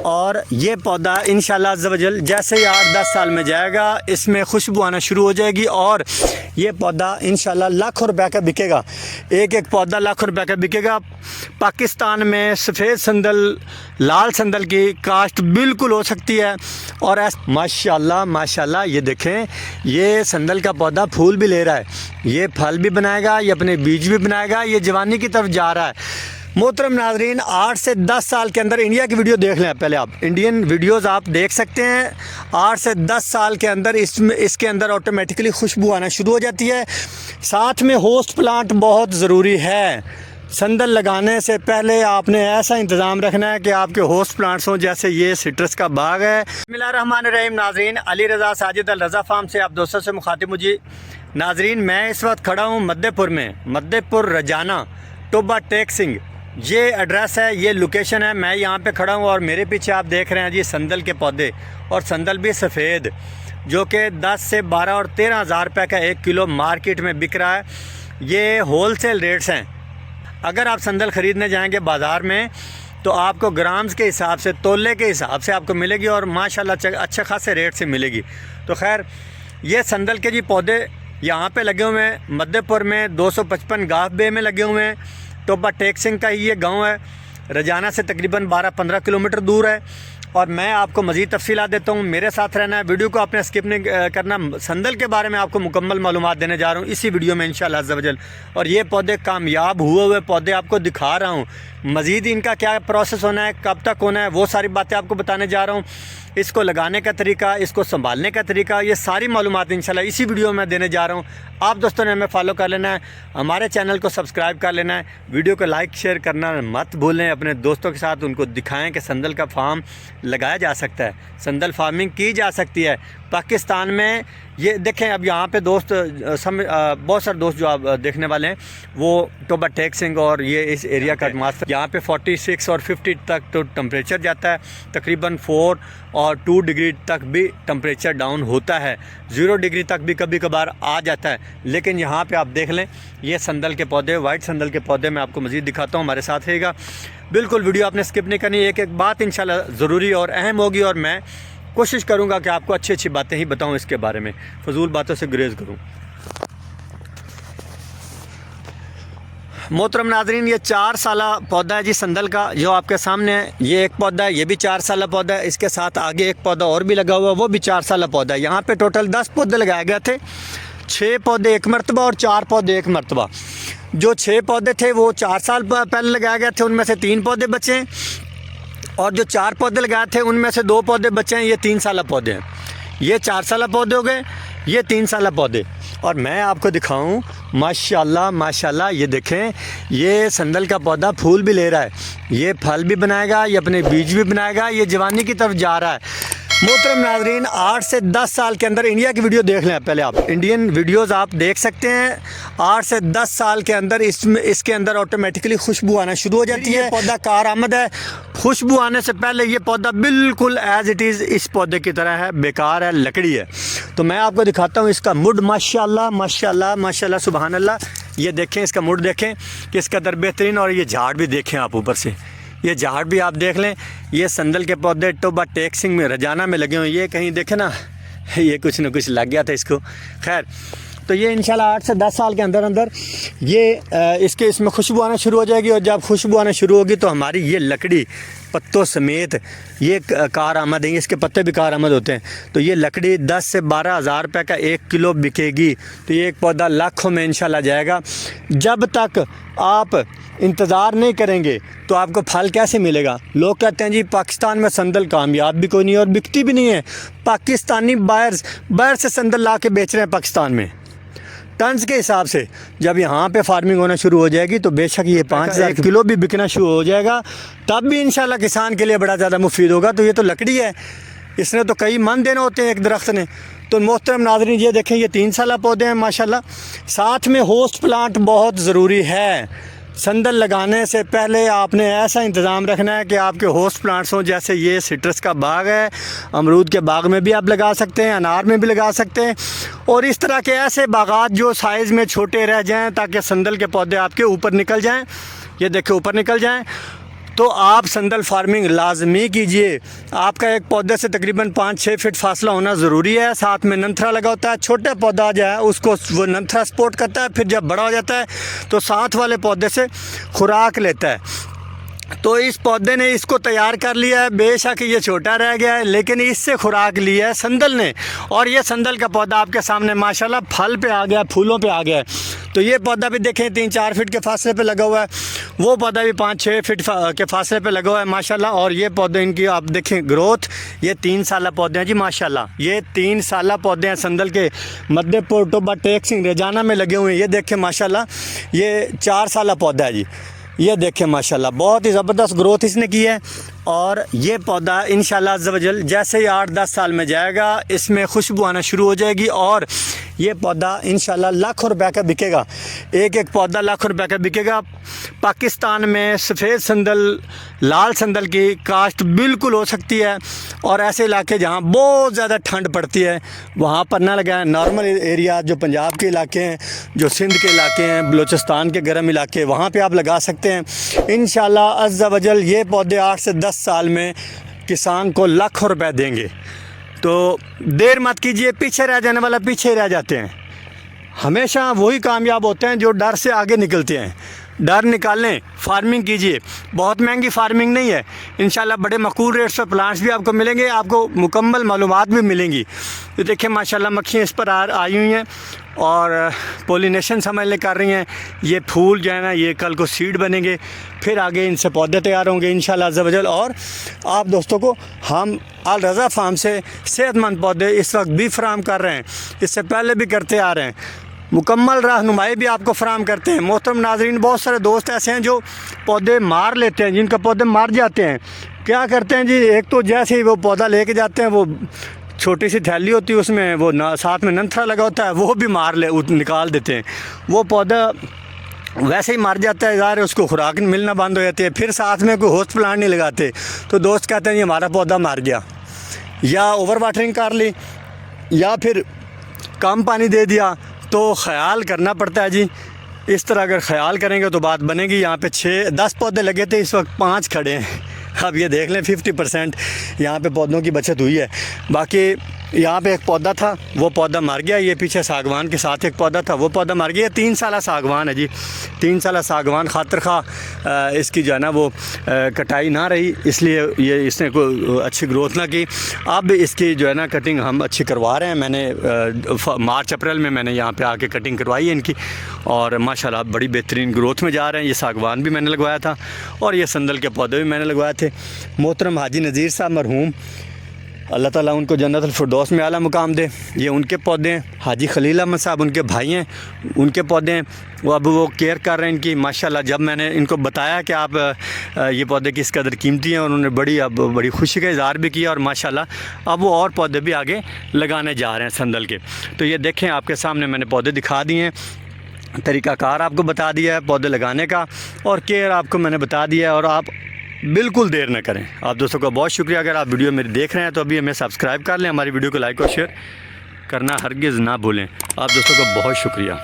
और ये पौधा इंशाल्लाह अज़्ज़ व जल जैसे ही 8-10 साल में जाएगा इसमें खुशबू आना शुरू हो जाएगी और ये पौधा इंशाल्लाह लाखों रुपए का बिकेगा। एक एक पौधा लाखों रुपए का बिकेगा। पाकिस्तान में सफ़ेद संदल, लाल संदल की काश्त बिल्कुल हो सकती है। और माशाल्लाह माशाल्लाह ये देखें, ये संदल का पौधा फूल भी ले रहा है, ये फल भी बनाएगा, ये अपने बीज भी बनाएगा, ये जवानी की तरफ जा रहा है। मोहतरम नाज़रीन, 8 से 10 साल के अंदर इंडिया की वीडियो देख लें। पहले आप इंडियन वीडियोस आप देख सकते हैं। 8 से 10 साल के अंदर इसके अंदर ऑटोमेटिकली खुशबू आना शुरू हो जाती है। साथ में होस्ट प्लांट बहुत ज़रूरी है। संदल लगाने से पहले आपने ऐसा इंतज़ाम रखना है कि आपके होस्ट प्लांट्स हों, जैसे ये सिट्रस का बाग है। बिस्मिल्लाहिर्रहमानिर्रहीम। नाज़रीन, अली रज़ा साजिद अल रज़ा फार्म से आप दोस्तों से मुखातिब मुझे। नाज़रीन, मैं इस वक्त खड़ा हूँ मध्यपुर में, मध्यपुर रजाना टोबा टेक सिंह, ये एड्रेस है, ये लोकेशन है। मैं यहाँ पे खड़ा हूँ और मेरे पीछे आप देख रहे हैं जी संदल के पौधे, और संदल भी सफ़ेद, जो कि 10 से 12 और 13 हज़ार रुपये का 1 किलो मार्केट में बिक रहा है। ये होलसेल रेट्स हैं। अगर आप संदल ख़रीदने जाएंगे बाज़ार में तो आपको ग्राम्स के हिसाब से, तोले के हिसाब से आपको मिलेगी और माशाल्लाह अच्छे खासे रेट से मिलेगी। तो खैर, ये संदल के जी पौधे यहाँ पे लगे हुए हैं मध्यपुर में, 255 गाफ बे में लगे हुए हैं। टोबा टेक सिंह का ही ये गांव है, रजाना से तकरीबन 12-15 किलोमीटर दूर है। और मैं आपको मज़ीद तफसीलात देता हूँ, मेरे साथ रहना है, वीडियो को आपने स्किप नहीं करना। संदल के बारे में आपको मुकम्मल मालूमात देने जा रहा हूँ इसी वीडियो में इंशाअल्लाह अज़्ज़ व जल। और ये पौधे कामयाब हुए पौधे आपको दिखा रहा हूँ। मज़ीद इनका क्या प्रोसेस होना है, कब तक होना है, वो सारी बातें आपको बताने जा रहा हूँ। इसको लगाने का तरीका, इसको संभालने का तरीका, ये सारी मालूमात इंशाल्लाह इसी वीडियो में देने जा रहा हूँ। आप दोस्तों ने हमें फॉलो कर लेना है, हमारे चैनल को सब्सक्राइब कर लेना है, वीडियो को लाइक शेयर करना मत भूलें। अपने दोस्तों के साथ उनको दिखाएं कि संदल का फार्म लगाया जा सकता है, संदल फार्मिंग की जा सकती है पाकिस्तान में। ये देखें, अब यहाँ पे दोस्त बहुत सारे दोस्त जो आप देखने वाले हैं वो टोबा टेक सिंह और ये इस एरिया का मास्टर, यहाँ पे 46 और 50 तक तो टेम्परेचर जाता है। तकरीबन 4 और 2 डिग्री तक भी टेम्परेचर डाउन होता है, 0 डिग्री तक भी कभी कभार आ जाता है। लेकिन यहाँ पे आप देख लें, ये संदल के पौधे, वाइट संदल के पौधे मैं आपको मज़ीद दिखाता हूँ, हमारे साथ रहेगा। बिल्कुल वीडियो आपने स्किप नहीं करनी, एक एक बात इंशाल्लाह ज़रूरी और अहम होगी। और मैं कोशिश करूंगा कि आपको अच्छी अच्छी बातें ही बताऊं, इसके बारे में फजूल बातों से गुरेज करूं। मोहतरम नाज़रीन, ये 4 साला पौधा है जी संदल का, जो आपके सामने है। ये एक पौधा है, ये भी 4 साला पौधा है। इसके साथ आगे एक पौधा और भी लगा हुआ है, वो भी 4 साला पौधा है। यहाँ पे टोटल 10 पौधे लगाए गए थे, 6 पौधे 1 मरतबा और 4 पौधे 1 मरतबा। जो 6 पौधे थे वो 4 साल पहले लगाए गए थे, उनमें से 3 पौधे बचे हैं। और जो 4 पौधे लगाए थे उनमें से 2 पौधे बचे हैं, ये 3 साला पौधे हैं। ये 4 साला पौधे हो गए, ये 3 साला पौधे। और मैं आपको दिखाऊं, माशाल्लाह माशाल्लाह, ये देखें, ये संदल का पौधा फूल भी ले रहा है, ये फल भी बनाएगा, ये अपने बीज भी बनाएगा, ये जवानी की तरफ जा रहा है। मोहतरम नाज़रीन, 8 से 10 साल के अंदर इंडिया की वीडियो देख लें। पहले आप इंडियन वीडियोस आप देख सकते हैं। 8 से 10 साल के अंदर इसके अंदर ऑटोमेटिकली खुशबू आना शुरू हो जाती है। पौधा कारआमद है। खुशबू आने से पहले ये पौधा बिल्कुल एज इट इज़ इस पौधे की तरह है, बेकार है, लकड़ी है। तो मैं आपको दिखाता हूँ इसका मुड। माशाल्लाह माशाल्लाह माशाल्लाह, सुबहान अल्लाह। ये देखें, इसका मुड देखें किस कदर बेहतरीन। और ये झाड़ भी देखें आप ऊपर से, ये झाड़ भी आप देख लें। ये संदल के पौधे टोबा टेक सिंह में, रजाना में लगे हुए। ये कहीं देखें ना, ये कुछ न कुछ लग गया था इसको। खैर, तो ये इंशाल्लाह 8 से 10 साल के अंदर अंदर ये इसमें खुशबू आना शुरू हो जाएगी। और जब खुशबू आना शुरू होगी तो हमारी ये लकड़ी पत्तों समेत ये कारआमद है, इसके पत्ते भी कारआमद होते हैं। तो ये लकड़ी 10 से 12 हज़ार रुपये का 1 किलो बिकेगी। तो ये एक पौधा लाखों में इंशाल्लाह जाएगा। जब तक आप इंतज़ार नहीं करेंगे तो आपको फल कैसे मिलेगा। लोग कहते हैं जी पाकिस्तान में संदल कामयाब भी कोई नहीं और बिकती भी नहीं है। पाकिस्तानी बाहर से संदल ला के बेच रहे हैं पाकिस्तान में टन्स के हिसाब से। जब यहाँ पे फार्मिंग होना शुरू हो जाएगी तो बेशक ये 5,000 किलो भी बिकना शुरू हो जाएगा, तब भी इंशाल्लाह किसान के लिए बड़ा ज़्यादा मुफीद होगा। तो ये तो लकड़ी है, इसने तो कई मन देने होते हैं एक दरख्त ने। तो मोहतरम नाज़रीन, ये देखें, ये 3 साला पौधे हैं माशाल्लाह। साथ में होस्ट प्लांट बहुत ज़रूरी है। संदल लगाने से पहले आपने ऐसा इंतज़ाम रखना है कि आपके होस्ट प्लांट्स हों, जैसे ये सिट्रस का बाग है, अमरूद के बाग में भी आप लगा सकते हैं, अनार में भी लगा सकते हैं। और इस तरह के ऐसे बागात जो साइज़ में छोटे रह जाएं ताकि संदल के पौधे आपके ऊपर निकल जाएं। ये देखें, ऊपर निकल जाएं। तो आप संदल फार्मिंग लाजमी कीजिए। आपका एक पौधे से तकरीबन 5-6 फीट फासला होना ज़रूरी है। साथ में नंथरा लगा होता है। छोटा पौधा जो है उसको वो नंथरा सपोर्ट करता है, फिर जब बड़ा हो जाता है तो साथ वाले पौधे से खुराक लेता है। तो इस पौधे ने इसको तैयार कर लिया है। बेशक ये छोटा रह गया है लेकिन इससे खुराक ली है संदल ने। और ये संदल का पौधा आपके सामने माशाल्लाह फल पे आ गया, फूलों पे आ गया है। तो ये पौधा भी देखें 3-4 फीट के फासले पे लगा हुआ है। वो पौधा भी 5-6 फीट के फासले पे लगा हुआ है माशाल्लाह। और ये पौधे इनकी आप देखें ग्रोथ, ये 3 साला पौधे हैं जी माशाल्लाह। ये 3 साला पौधे हैं संदल के। मध्य पोर्टोबा टेक सिंह रेजाना में लगे हुए हैं। ये देखें माशाल्लाह, ये 4 साला पौधा है जी। ये देखें माशाल्लाह बहुत ही ज़बरदस्त ग्रोथ इसने की है। और ये पौधा इंशाल्लाह अज़्ज़ व जल जैसे ही 8-10 साल में जाएगा इसमें खुशबू आना शुरू हो जाएगी। और ये पौधा इंशाल्लाह लाखों रुपए का बिकेगा। एक पौधा लाखों रुपए का बिकेगा। पाकिस्तान में सफ़ेद संदल, लाल संदल की काश्त बिल्कुल हो सकती है। और ऐसे इलाके जहाँ बहुत ज़्यादा ठंड पड़ती है वहाँ पर ना लगाएं। नॉर्मल एरिया जो पंजाब के इलाके हैं, जो सिंध के इलाके हैं, बलूचिस्तान के गर्म इलाके, वहाँ पे आप लगा सकते हैं। इंशाल्लाह अज़्ज़ व जल ये पौधे 8 से 10 साल में किसान को लाखों रुपए देंगे। तो देर मत कीजिए। पीछे रह जाने वाला पीछे ही रह जाते हैं। हमेशा वही कामयाब होते हैं जो डर से आगे निकलते हैं। डर निकालें, फार्मिंग कीजिए। बहुत महंगी फार्मिंग नहीं है। इंशाल्लाह बड़े मकबूल रेट्स पर प्लांट्स भी आपको मिलेंगे, आपको मुकम्मल मालूमात भी मिलेंगी। तो देखिए माशाल्लाह मक्खियाँ इस पर आई हुई हैं और पोलिनेशन समझ ले कर रही हैं। ये फूल जो है ना ये कल को सीड बनेंगे, फिर आगे इनसे पौधे तैयार होंगे इंशाल्लाह अज़्ज़ व जल। और आप दोस्तों को हम अल रज़ा फार्म से सेहतमंद पौधे इस वक्त भी फराहम कर रहे हैं, इससे पहले भी करते आ रहे हैं। मुकम्मल रहनुमाई भी आपको फराहम करते हैं। मोहतरम नाज़रीन, बहुत सारे दोस्त ऐसे हैं जो पौधे मार लेते हैं, जिनका पौधे मार जाते हैं। क्या करते हैं जी, एक तो जैसे ही वो पौधा लेके जाते हैं, वो छोटी सी थैली होती है उसमें वो साथ में नंथरा लगा होता है, वो भी निकाल देते हैं। वो पौधा वैसे ही मर जाता है, ज़ाहिर है उसको खुराक मिलना बंद हो जाती है। फिर साथ में कोई होस्ट प्लांट नहीं लगाते। तो दोस्त कहते हैं ये हमारा पौधा मर गया, या ओवर वाटरिंग कर ली, या फिर कम पानी दे दिया। तो ख्याल करना पड़ता है जी। इस तरह अगर ख्याल करेंगे तो बात बनेगी। यहाँ पे 6-10 पौधे लगे थे, इस वक्त 5 खड़े हैं। अब ये देख लें 50% यहाँ पे पौधों की बचत हुई है। बाकी यहाँ पे एक पौधा था, वो पौधा मर गया। ये पीछे सागवान के साथ एक पौधा था, वो पौधा मर गया। 3 साला सागवान है जी। 3 साला सागवान खातिर खा इसकी जो है ना वो कटाई ना रही, इसलिए ये इसने कोई अच्छी ग्रोथ ना की। अब इसकी जो है ना कटिंग हम अच्छी करवा रहे हैं। मैंने मार्च-अप्रैल में मैंने यहाँ पे आके कटिंग करवाई है इनकी, और माशाल्लाह बड़ी बेहतरीन ग्रोथ में जा रहे हैं। ये सागवान भी मैंने लगवाया था और ये संदल के पौधे भी मैंने लगवाए थे। मोहतरम हाजी नज़ीर साहब मरहूम, अल्लाह ताला उनको जन्नतुल फिरदौस में आला मुकाम दे, ये उनके पौधे हैं। हाजी खलील अहमद साहब उनके भाई हैं, उनके पौधे हैं। वो अब वो केयर कर रहे हैं इनकी माशाल्लाह। जब मैंने इनको बताया कि आप ये पौधे किस कदर कीमती हैं, उन्होंने बड़ी खुशी का इज़हार भी किया। और माशाल्लाह अब वो और पौधे भी आगे लगाने जा रहे हैं संदल के। तो ये देखें आपके सामने मैंने पौधे दिखा दिए हैं, तरीक़ाकार आपको बता दिया है पौधे लगाने का, और केयर आपको मैंने बता दिया है। और आप बिल्कुल देर न करें। आप दोस्तों का बहुत शुक्रिया। अगर आप वीडियो मेरी देख रहे हैं तो अभी हमें सब्सक्राइब कर लें, हमारी वीडियो को लाइक और शेयर करना हरगिज़ ना भूलें। आप दोस्तों का बहुत शुक्रिया।